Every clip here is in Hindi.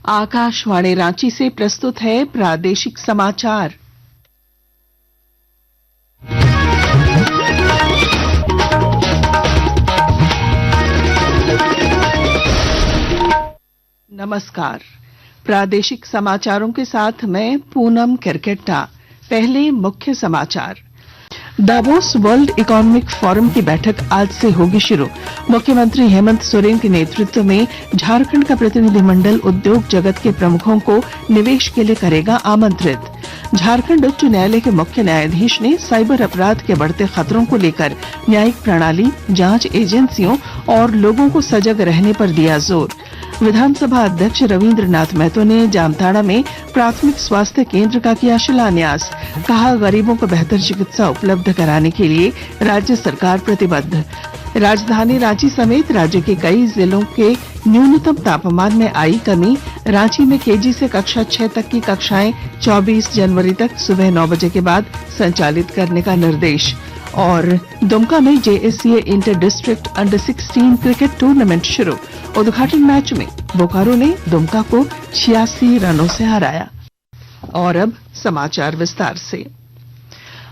आकाशवाणी रांची से प्रस्तुत है प्रादेशिक समाचार। नमस्कार। प्रादेशिक समाचारों के साथ मैं पूनम किरकेट्टा। पहले मुख्य समाचार। दावोस वर्ल्ड इकोनॉमिक फोरम की बैठक आज से होगी शुरू। मुख्यमंत्री हेमंत सोरेन के नेतृत्व में झारखंड का प्रतिनिधिमंडल उद्योग जगत के प्रमुखों को निवेश के लिए करेगा आमंत्रित। झारखंड उच्च न्यायालय के मुख्य न्यायाधीश ने साइबर अपराध के बढ़ते खतरों को लेकर न्यायिक प्रणाली, जांच एजेंसियों और लोगों को सजग रहने पर दिया जोर। विधानसभा अध्यक्ष रविंद्र नाथ महतो ने जामताड़ा में प्राथमिक स्वास्थ्य केंद्र का किया शिलान्यास। कहा, गरीबों को बेहतर चिकित्सा उपलब्ध कराने के लिए राज्य सरकार प्रतिबद्ध। राजधानी रांची समेत राज्य के कई जिलों के न्यूनतम तापमान में आई कमी। रांची में केजी से कक्षा 6 तक की कक्षाएं 24 जनवरी तक सुबह 9 बजे के बाद संचालित करने का निर्देश। और दुमका में JSCA inter district under 16 cricket tournament शुरू। उद्घाटन मैच में बोकारो ने दुमका को 86 रनों से हराया। और अब समाचार विस्तार से।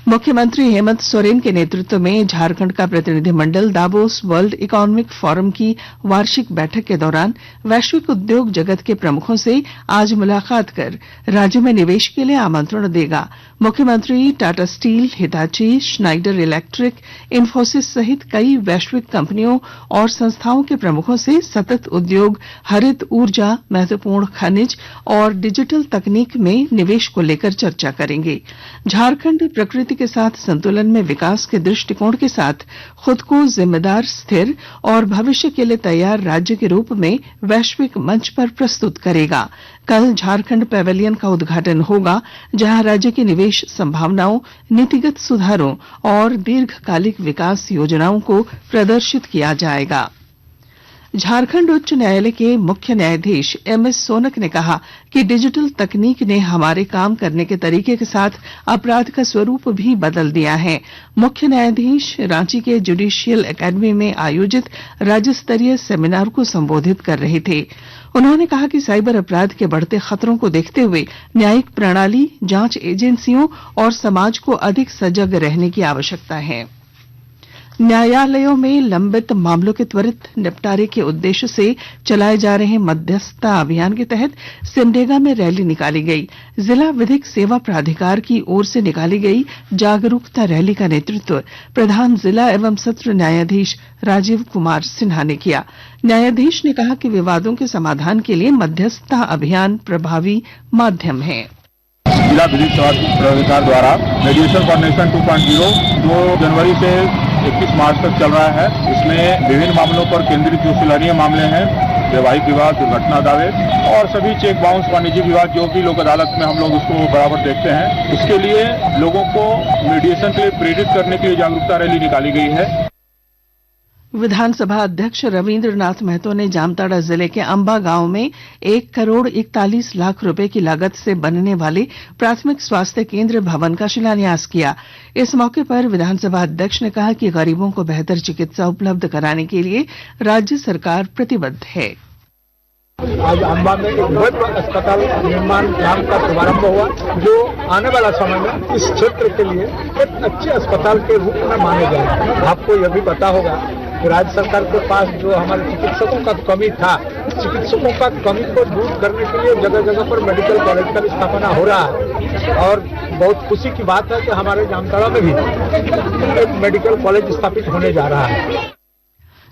मुख्यमंत्री हेमंत सोरेन के नेतृत्व में झारखंड का प्रतिनिधिमंडल दावोस वर्ल्ड इकोनॉमिक फोरम की वार्षिक बैठक के दौरान वैश्विक उद्योग जगत के प्रमुखों से आज मुलाकात कर राज्य में निवेश के लिए आमंत्रण देगा। मुख्यमंत्री Tata steel, Hitachi, Schneider electric, Infosys सहित कई वैश्विक कंपनियों और संस्थाओं के प्रमुखों से सतत उद्योग, हरित ऊर्जा, महत्वपूर्ण खनिज और डिजिटल तकनीक में निवेश को लेकर चर्चा करेंगे। झारखंड प्रकृति के साथ संतुलन में विकास के दृष्टिकोण के साथ खुद को जिम्मेदार, स्थिर और भविष्य के लिए तैयार राज्य के रूप में वैश्विक मंच पर प्रस्तुत करेगा। कल झारखंड पैवेलियन का उद्घाटन होगा, जहां राज्य की निवेश संभावनाओं, नीतिगत सुधारों और दीर्घकालिक विकास योजनाओं को प्रदर्शित किया जाएगा। झारखंड उच्च न्यायालय के मुख्य न्यायाधीश एमएस सोनक ने कहा कि डिजिटल तकनीक ने हमारे काम करने के तरीके के साथ अपराध का स्वरूप भी बदल दिया है। मुख्य न्यायाधीश रांची के जुडिशियल एकेडमी में आयोजित राज्य स्तरीय सेमिनार को संबोधित कर रहे थे। उन्होंने कहा कि साइबर अपराध के बढ़ते खतरों को देखते हुए न्यायिक प्रणाली, जांच एजेंसियों और समाज को अधिक सजग रहने की आवश्यकता है। न्यायालयों में लंबित मामलों के त्वरित निपटारे के उद्देश्य से चलाए जा रहे मध्यस्थता अभियान के तहत सिमडेगा में रैली निकाली गई। जिला विधिक सेवा प्राधिकार की ओर से निकाली गई जागरूकता रैली का नेतृत्व प्रधान जिला एवं सत्र न्यायाधीश राजीव कुमार सिन्हा ने किया। न्यायाधीश ने कहा कि विवादों के समाधान के लिए मध्यस्थता अभियान प्रभावी माध्यम है। जिला विधिक सेवा प्राधिकार द्वारा मेडिएशन फॉर्मेशन 2.0 2 जनवरी से 21 मार्च तक चल रहा है। इसमें विभिन्न मामलों पर केंद्रित जो सलाहनीय मामले हैं, वैवाहिक विवाद, दुर्घटना दावे और सभी चेक बाउंस, वाणिज्यिक विवाद जो भी लोक अदालत में हम लोग उसको बराबर देखते हैं, उसके लिए लोगों को मेडिएशन के लिए प्रेरित करने के लिए जागरूकता रैली निकाली गई है। विधानसभा अध्यक्ष रविंद्र नाथ महतो ने जामताड़ा जिले के अंबा गांव में 1 करोड़ 41 लाख रुपए की लागत से बनने वाले प्राथमिक स्वास्थ्य केंद्र भवन का शिलान्यास किया। इस मौके पर विधानसभा अध्यक्ष ने कहा कि गरीबों को बेहतर चिकित्सा उपलब्ध कराने के लिए राज्य सरकार प्रतिबद्ध है। आज अंबा में एक बहुत बड़ा अस्पताल निर्माण काम का शुभारंभ हुआ, जो आने वाला समय में इस क्षेत्र के लिए एक अच्छे अस्पताल के रूप में माने जाए। आपको यह भी पता होगा कि राज्य सरकार के पास जो हमारे चिकित्सकों का कमी था, चिकित्सकों का कमी को दूर करने के लिए जगह जगह पर मेडिकल कॉलेज का स्थापना हो रहा है। और बहुत खुशी की बात है कि हमारे जामताड़ा में भी एक मेडिकल कॉलेज स्थापित होने जा रहा है।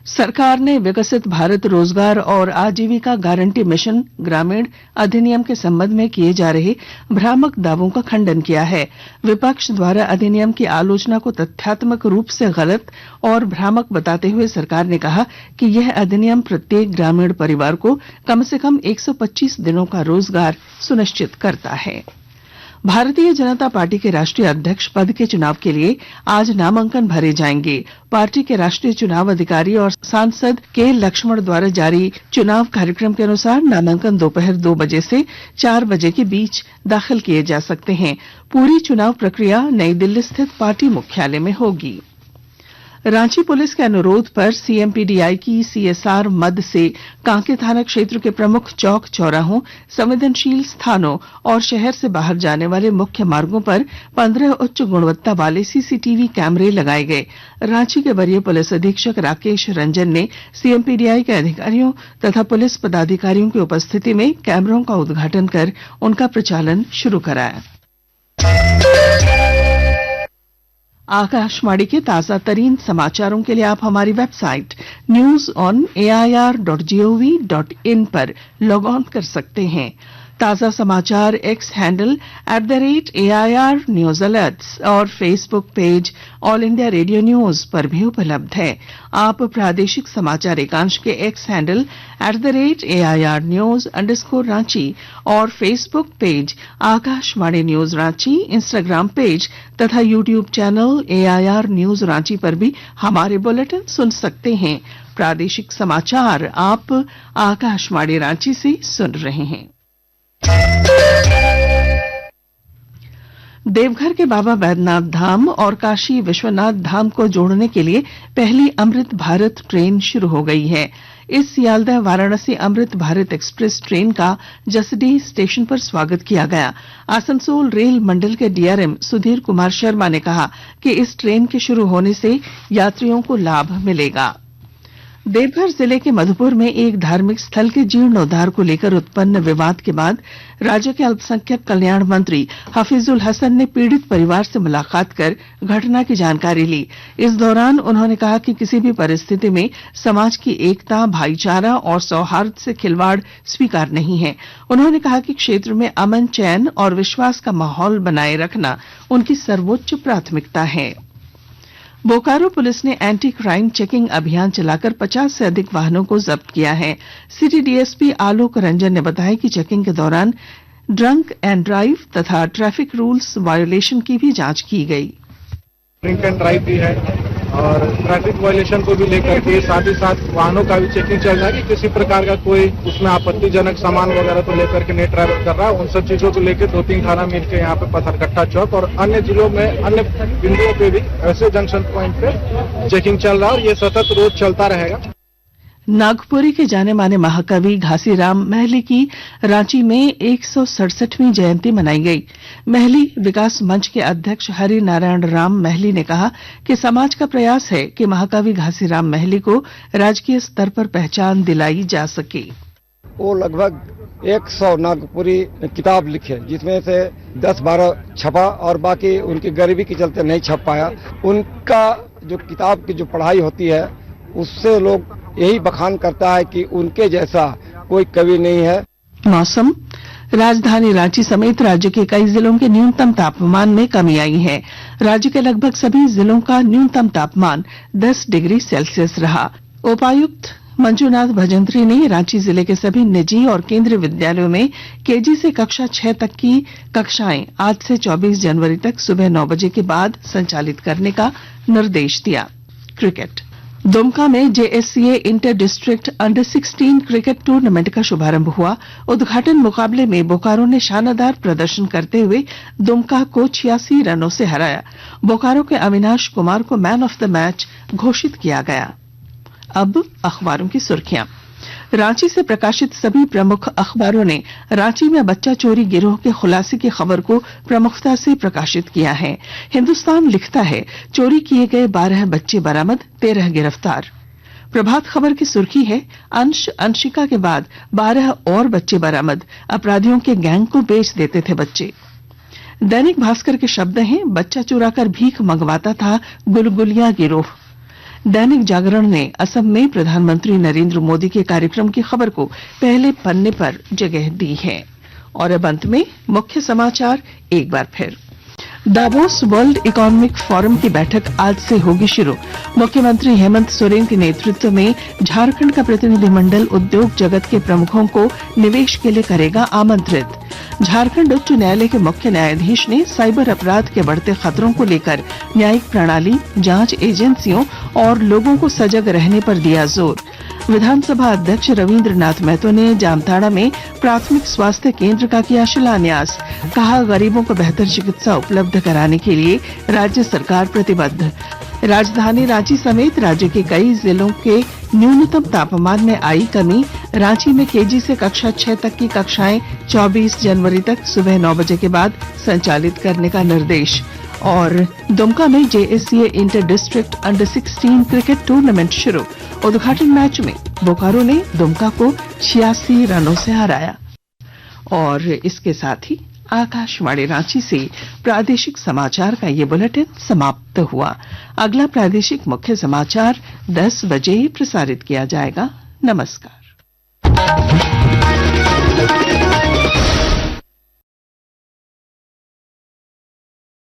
सरकार ने विकसित भारत रोजगार और आजीविका गारंटी मिशन ग्रामीण अधिनियम के संबंध में किए जा रहे भ्रामक दावों का खंडन किया है। विपक्ष द्वारा अधिनियम की आलोचना को तथ्यात्मक रूप से गलत और भ्रामक बताते हुए सरकार ने कहा कि यह अधिनियम प्रत्येक ग्रामीण परिवार को कम से कम 125 दिनों का रोजगार सुनिश्चित करता है। भारतीय जनता पार्टी के राष्ट्रीय अध्यक्ष पद के चुनाव के लिए आज नामांकन भरे जाएंगे। पार्टी के राष्ट्रीय चुनाव अधिकारी और सांसद के लक्ष्मण द्वारा जारी चुनाव कार्यक्रम के अनुसार नामांकन दोपहर 2 बजे से 4 बजे के बीच दाखिल किए जा सकते हैं। पूरी चुनाव प्रक्रिया नई दिल्ली स्थित पार्टी मुख्यालय में होगी। रांची पुलिस के अनुरोध पर सीएमपीडीआई की सीएसआर मद से कांके थाना क्षेत्र के प्रमुख चौक चौराहों, संवेदनशील स्थानों और शहर से बाहर जाने वाले मुख्य मार्गों पर 15 उच्च गुणवत्ता वाले सीसीटीवी कैमरे लगाए गए। रांची के वरीय पुलिस अधीक्षक राकेश रंजन ने सीएमपीडीआई के अधिकारियों तथा पुलिस पदाधिकारियों की उपस्थिति में कैमरों का उद्घाटन कर उनका प्रचालन शुरू कराया। आकाशवाणी के ताजा तरीन समाचारों के लिए आप हमारी वेबसाइट newsonair.gov.in पर लॉग ऑन कर सकते हैं। ताजा समाचार X handle @AIR news alerts और Facebook page All India Radio News पर भी उपलब्ध है। आप प्रादेशिक समाचार एकांश के एक्स हैंडल @AIR न्यूज_रांची और Facebook page Akashvani news Ranchi, Instagram page तथा YouTube channel AIR news Ranchi पर भी हमारे बुलेटिन सुन सकते हैं। प्रादेशिक समाचार आप आकाशवाणी रांची से सुन रहे हैं। देवघर के बाबा बैद्यनाथ धाम और काशी विश्वनाथ धाम को जोड़ने के लिए पहली अमृत भारत ट्रेन शुरू हो गई है। इस सियालदह वाराणसी अमृत भारत एक्सप्रेस ट्रेन का जसडीह स्टेशन पर स्वागत किया गया। आसनसोल रेल मंडल के डीआरएम सुधीर कुमार शर्मा ने कहा कि इस ट्रेन के शुरू होने से यात्रियों को लाभ मिलेगा। देवघर जिले के मधुपुर में एक धार्मिक स्थल के जीर्णोद्धार को लेकर उत्पन्न विवाद के बाद राज्य के अल्पसंख्यक कल्याण मंत्री हफीजुल हसन ने पीड़ित परिवार से मुलाकात कर घटना की जानकारी ली। इस दौरान उन्होंने कहा कि किसी भी परिस्थिति में समाज की एकता, भाईचारा और सौहार्द से खिलवाड़ स्वीकार नहीं है। उन्होंने कहा कि क्षेत्र में अमन, चैन और विश्वास का माहौल बनाए रखना उनकी सर्वोच्च प्राथमिकता है। बोकारो पुलिस ने एंटी क्राइम चेकिंग अभियान चलाकर 50 से अधिक वाहनों को जब्त किया है। सिटी डीएसपी आलोक रंजन ने बताया कि चेकिंग के दौरान ड्रंक एंड ड्राइव तथा ट्रैफिक रूल्स वायोलेशन की भी जांच की गई। ड्रिंक एंड ड्राइव भी है और ट्रैफिक वायोलेशन को भी लेकर के साथ ही साथ वाहनों का भी चेकिंग चल रहा है कि किसी प्रकार का कोई उसमें आपत्तिजनक सामान वगैरह को लेकर के नहीं ट्रैवल कर रहा है। उन सब चीजों को लेकर 2-3 थाना मिलकर यहाँ पे पथरकट्टा चौक और अन्य जिलों में अन्य बिंदुओं पे भी ऐसे जंक्शन पॉइंट पे चेकिंग चल रहा है और ये सतत रोज चलता रहेगा। नागपुरी के जाने माने महाकवि घासीराम महली की रांची में 167वीं जयंती मनाई गई। महली विकास मंच के अध्यक्ष हरि नारायण राम महली ने कहा कि समाज का प्रयास है कि महाकवि घासीराम महली को राजकीय स्तर पर पहचान दिलाई जा सके। वो लगभग 100 नागपुरी किताब लिखे, जिसमें से 10-12 छपा और बाकी उनकी गरीबी के चलते नहीं छप पाया। उनका जो किताब की जो पढ़ाई होती है उससे लोग यही बखान करता है कि उनके जैसा कोई कवि नहीं है। मौसम। राजधानी रांची समेत राज्य के कई जिलों के न्यूनतम तापमान में कमी आई है। राज्य के लगभग सभी जिलों का न्यूनतम तापमान 10 डिग्री सेल्सियस रहा। उपायुक्त मंजूनाथ भजंत्री ने रांची जिले के सभी निजी और केंद्रीय विद्यालयों में केजी से कक्षा 6 तक की कक्षाएं आज से 24 जनवरी तक सुबह 9 बजे के बाद संचालित करने का निर्देश दिया। क्रिकेट। दुमका में JSCA inter district under 16 cricket tournament का शुभारंभ हुआ। उद्घाटन मुकाबले में बोकारो ने शानदार प्रदर्शन करते हुए दुमका को 86 रनों से हराया। बोकारो के अविनाश कुमार को मैन ऑफ द मैच घोषित किया गया। अब अखबारों की सुर्खियां। रांची से प्रकाशित सभी प्रमुख अखबारों ने रांची में बच्चा चोरी गिरोह के खुलासे की खबर को प्रमुखता से प्रकाशित किया है। हिंदुस्तान लिखता है चोरी किए गए 12 बच्चे बरामद, 13 गिरफ्तार। प्रभात खबर की सुर्खी है अंशिका के बाद 12 और बच्चे बरामद, अपराधियों के गैंग को बेच देते थे बच्चे। दैनिक भास्कर के शब्द हैं बच्चा चुराकर भीख मंगवाता था गुलगुलिया गिरोह। दैनिक जागरण ने असम में प्रधानमंत्री नरेंद्र मोदी के कार्यक्रम की खबर को पहले पन्ने पर जगह दी है। और अब अंत में मुख्य समाचार एक बार फिर। दावोस वर्ल्ड इकोनॉमिक फोरम की बैठक आज से होगी शुरू। मुख्यमंत्री हेमंत सोरेन के नेतृत्व में झारखंड का प्रतिनिधिमंडल उद्योग जगत के प्रमुखों को निवेश के लिए करेगा आमंत्रित। झारखंड उच्च न्यायालय के मुख्य न्यायाधीश ने साइबर अपराध के बढ़ते खतरों को लेकर न्यायिक प्रणाली, जांच एजेंसियों और लोगों को सजग रहने पर दिया जोर। विधानसभा अध्यक्ष रविंद्रनाथ महतो ने जामताड़ा में प्राथमिक स्वास्थ्य केंद्र का किया शिलान्यास। कहा गरीबों को बेहतर चिकित्सा उपलब्ध कराने के लिए राज्य सरकार प्रतिबद्ध। राजधानी रांची समेत राज्य के कई जिलों के न्यूनतम तापमान में आई कमी। रांची में केजी से कक्षा 6 तक की कक्षाएं 24 जनवरी तक सुबह 9 बजे के बाद संचालित करने का निर्देश। और दुमका में JSCA inter district under 16 cricket tournament शुरू। उद्घाटन मैच में बोकारो ने दुमका को 86 रनों से हराया। और इसके साथ ही आकाशवाणी रांची से प्रादेशिक समाचार का ये बुलेटिन समाप्त हुआ। अगला प्रादेशिक मुख्य समाचार 10 बजे प्रसारित किया जाएगा। नमस्कार।